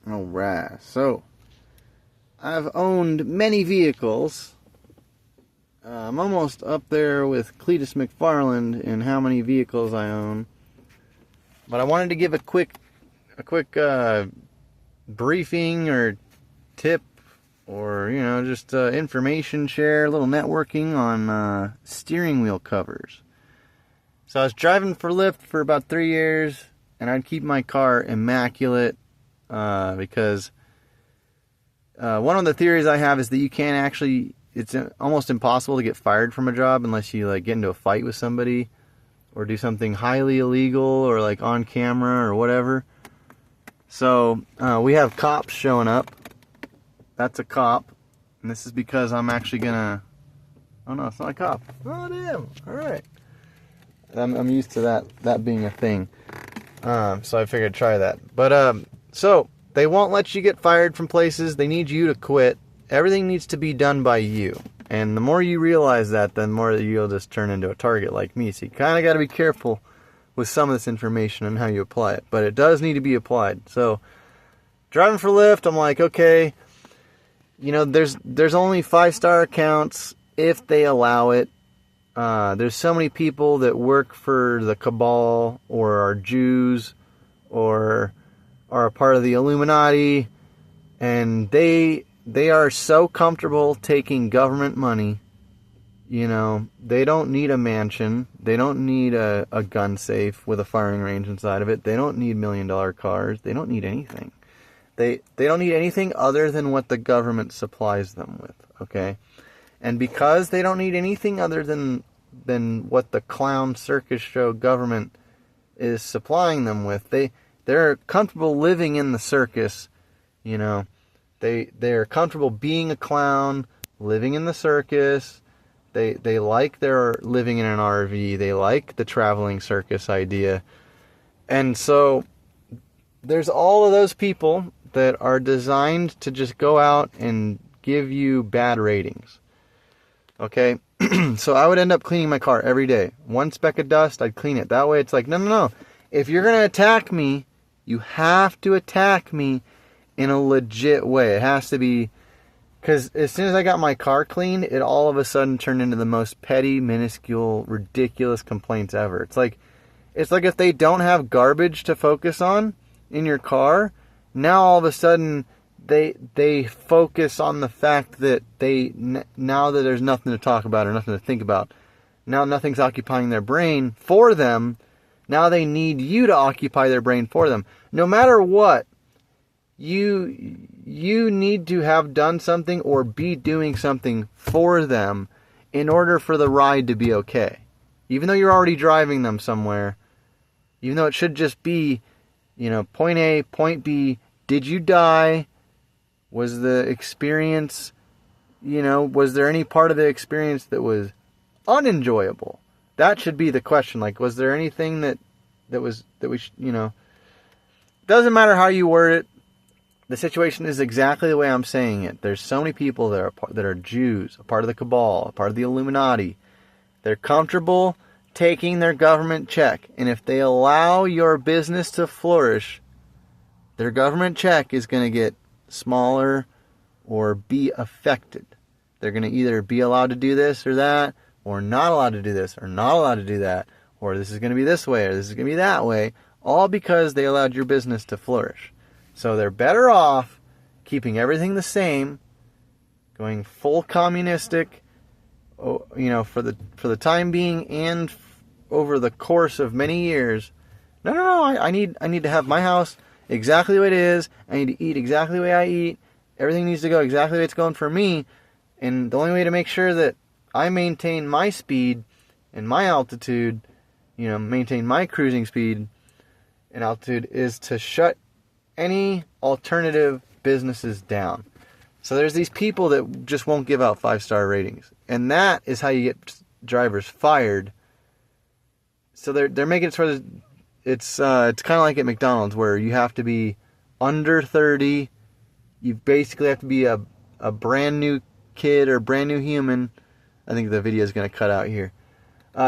Alright, so I've owned many vehicles. I'm almost up there with Cletus McFarland in how many vehicles I own. But I wanted to give a quick briefing or tip or, just information share, a little networking on steering wheel covers. So I was driving for Lyft for about 3 years, and I'd keep my car immaculate because one of the theories I have is that you can't actually, it's almost impossible to get fired from a job unless you get into a fight with somebody or do something highly illegal or on camera or whatever. So we have cops showing up. That's a cop, and this is because I'm actually gonna, oh no, it's not a cop. Oh damn, alright. I'm used to that being a thing. So I figured I'd try that. But so they won't let you get fired from places. They need you to quit. Everything needs to be done by you. And the more you realize that, the more you'll just turn into a target like me. So you kind of got to be careful with some of this information and how you apply it. But it does need to be applied. So driving for Lyft, I'm like, okay, there's only 5-star accounts if they allow it. There's so many people that work for the cabal or are Jews or are a part of the Illuminati, and they are so comfortable taking government money. They don't need a mansion. They don't need a gun safe with a firing range inside of it. They don't need $1 million cars. They don't need anything. They don't need anything other than what the government supplies them with, okay? And because they don't need anything other than what the clown circus show government is supplying them with, they're comfortable living in the circus, They're comfortable being a clown, living in the circus. They like their living in an RV. They like the traveling circus idea. And so there's all of those people that are designed to just go out and give you bad ratings. Okay? So I would end up cleaning my car every day. One speck of dust, I'd clean it. That way it's like, no. If you're going to attack me, you have to attack me in a legit way. It has to be, because as soon as I got my car cleaned, it all of a sudden turned into the most petty, minuscule, ridiculous complaints ever. It's like if they don't have garbage to focus on in your car, now all of a sudden they focus on the fact that now that there's nothing to talk about or nothing to think about, now nothing's occupying their brain for them. Now they need you to occupy their brain for them. No matter what, you need to have done something or be doing something for them in order for the ride to be okay. Even though you're already driving them somewhere, even though it should just be, point A, point B, did you die? Was the experience, was there any part of the experience that was unenjoyable? That should be the question. Was there anything that we doesn't matter how you word it. The situation is exactly the way I'm saying it. There's so many people that are Jews, a part of the cabal, a part of the Illuminati. They're comfortable taking their government check. And if they allow your business to flourish, their government check is going to get smaller or be affected. They're going to either be allowed to do this or that, or not allowed to do this or not allowed to do that, or this is going to be this way or this is going to be that way, all because they allowed your business to flourish. So they're better off keeping everything the same, going full communistic, for the time being and over the course of many years. No, I need to have my house exactly the way it is. I need to eat exactly the way I eat. Everything needs to go exactly the way it's going for me. And the only way to make sure that I maintain my speed and my altitude, maintain my cruising speed and altitude, is to shut any alternative businesses down. So there's these people that just won't give out 5-star ratings. And that is how you get drivers fired. So they're making it sort of, it's kind of like at McDonald's where you have to be under 30. You basically have to be a brand new kid or brand new human. I think the video is going to cut out here.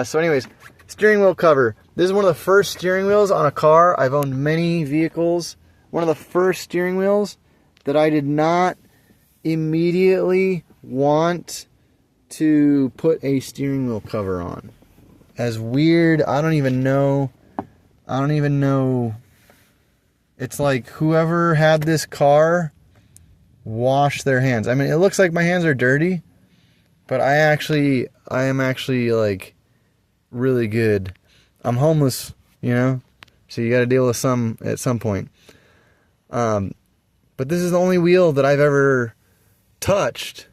So anyways, steering wheel cover. This is one of the first steering wheels on a car. I've owned many vehicles. one of the first steering wheels that I did not immediately want to put a steering wheel cover on. As weird, I don't even know. It's like whoever had this car washed their hands. I mean, it looks like my hands are dirty, but I am actually like really good. I'm homeless, you know, so you got to deal with some at some point. But this is the only wheel that I've ever touched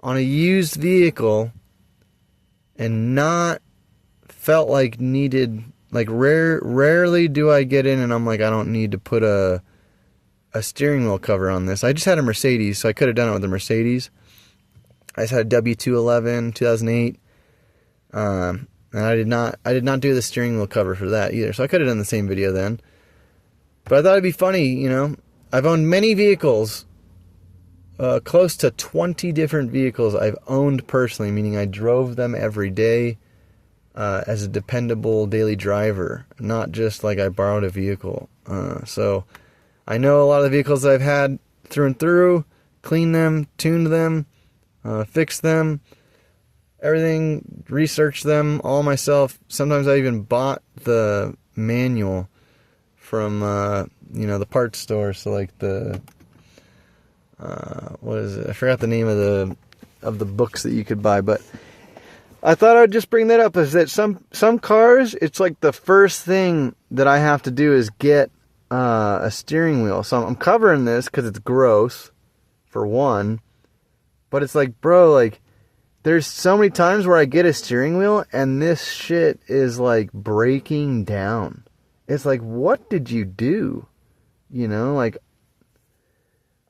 on a used vehicle and not felt like needed. Like rarely do I get in and I'm like, I don't need to put a steering wheel cover on this. I just had a Mercedes, so I could have done it with a Mercedes. I just had a W211 2008, and I did not do the steering wheel cover for that either. So I could have done the same video then. But I thought it'd be funny, you know. I've owned many vehicles, close to 20 different vehicles I've owned personally, meaning I drove them every day as a dependable daily driver, not just like I borrowed a vehicle. So I know a lot of the vehicles that I've had through and through, cleaned them, tuned them, fixed them, everything, researched them all myself. Sometimes I even bought the manual from, the parts store. So like the, what is it? I forgot the name of the books that you could buy, but I thought I'd just bring that up, is that some cars, it's like the first thing that I have to do is get a steering wheel. So I'm covering this because it's gross, for one. But it's like, bro, like, there's so many times where I get a steering wheel and this shit is like breaking down. It's like, what did you do? You know, like,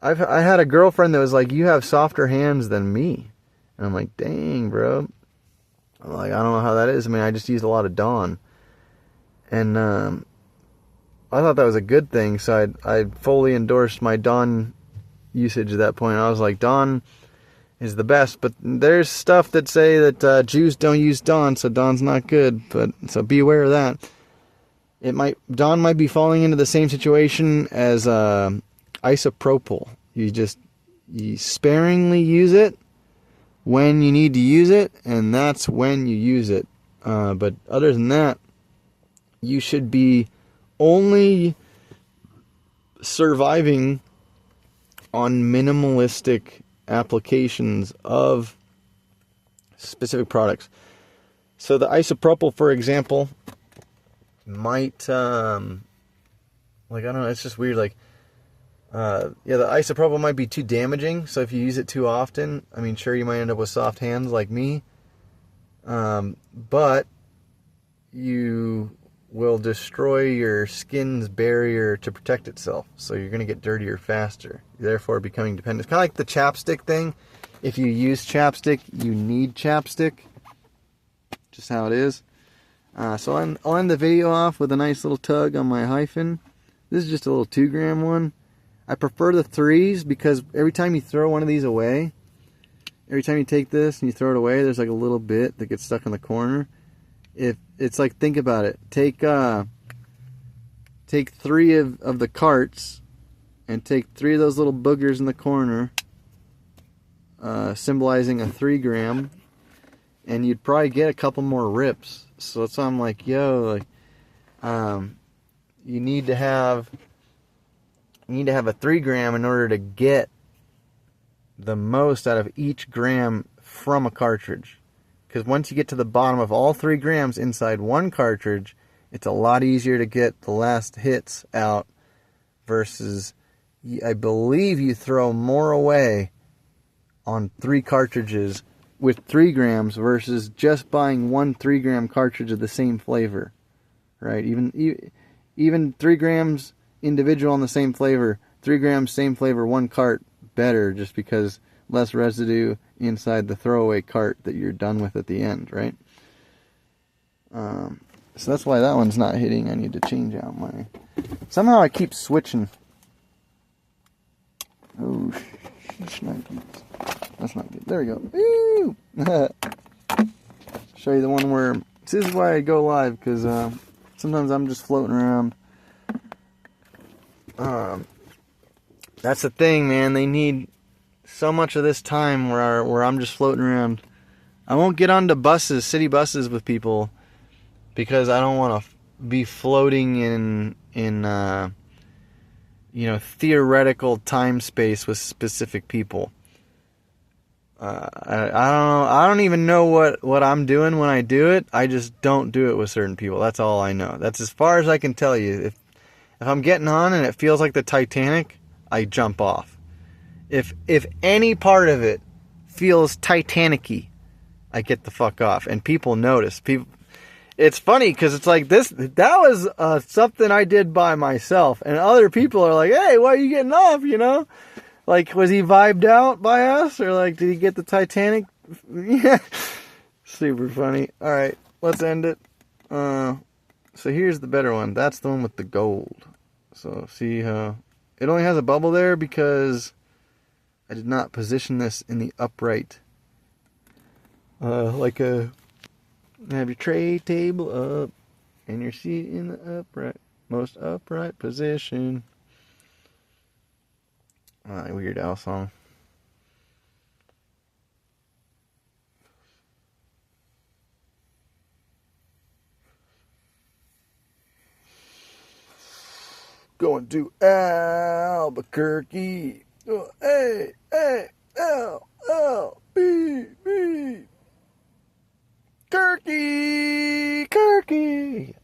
I had a girlfriend that was like, you have softer hands than me. And I'm like, dang, bro. Like, I don't know how that is. I mean, I just used a lot of Dawn. And I thought that was a good thing. So I fully endorsed my Dawn usage at that point. I was like, Dawn is the best. But there's stuff that say that Jews don't use Dawn, so Dawn's not good. But so be aware of that. Dawn might be falling into the same situation as isopropyl. You sparingly use it when you need to use it, and that's when you use it. But other than that, you should be only surviving on minimalistic applications of specific products. So the isopropyl, for example, might, I don't know, it's just weird, like, the isopropyl might be too damaging, so if you use it too often, I mean, sure, you might end up with soft hands like me, but you will destroy your skin's barrier to protect itself, so you're going to get dirtier faster, therefore becoming dependent. It's kind of like the chapstick thing. If you use chapstick, you need chapstick, just how it is. So I'll end the video off with a nice little tug on my hyphen. This is just a little 2-gram one. I prefer the 3s because every time you throw one of these away, every time you take this and you throw it away, there's like a little bit that gets stuck in the corner. If it's like, think about it. Take 3 of the carts and take 3 of those little boogers in the corner, symbolizing a 3-gram, and you'd probably get a couple more rips. So that's why I'm like, yo, like, you need to have a 3-gram in order to get the most out of each gram from a cartridge. Because once you get to the bottom of all 3 grams inside one cartridge, it's a lot easier to get the last hits out versus, I believe you throw more away on 3 cartridges with 3 grams versus just buying one 3-gram cartridge of the same flavor, right? Even 3 grams individual on the same flavor, 3 grams same flavor, 1 cart better, just because less residue inside the throwaway cart that you're done with at the end, right? So that's why that one's not hitting. I need to change out my... Somehow I keep switching. Oh, that's not good. There we go. Woo! Show you the one where... This is why I go live, because sometimes I'm just floating around. That's the thing, man. They need so much of this time where I'm just floating around. I won't get onto buses, city buses with people, because I don't want to be floating in theoretical time space with specific people. I don't know. I don't even know what I'm doing when I do it. I just don't do it with certain people. That's all I know. That's as far as I can tell you. If I'm getting on and it feels like the Titanic, I jump off. If any part of it feels Titanic-y, I get the fuck off. And people notice. It's funny because it's like that was something I did by myself, and other people are like, "Hey, why are you getting off?" You know, like, was he vibed out by us, or like, did he get the Titanic? Yeah, super funny. All right, let's end it. So here's the better one. That's the one with the gold. So see how it only has a bubble there because I did not position this in the upright, like a. Have your tray table up and your seat in the most upright position. Weird Al song. Going to Albuquerque. Oh, hey, L, B. Kirky.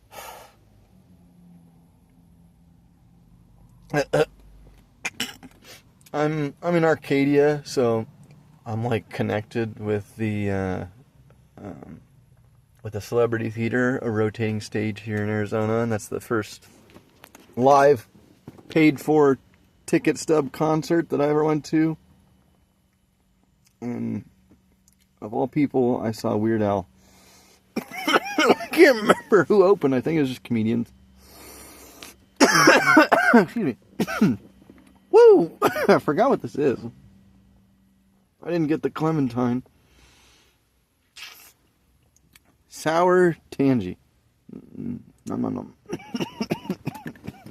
I'm in Arcadia, so I'm like connected with the Celebrity Theater, a rotating stage here in Arizona, and that's the first live paid for ticket stub concert that I ever went to. And of all people, I saw Weird Al. I can't remember who opened. I think it was just comedians. Excuse me. Woo! I forgot what this is. I didn't get the clementine. Sour tangy. Nom nom nom.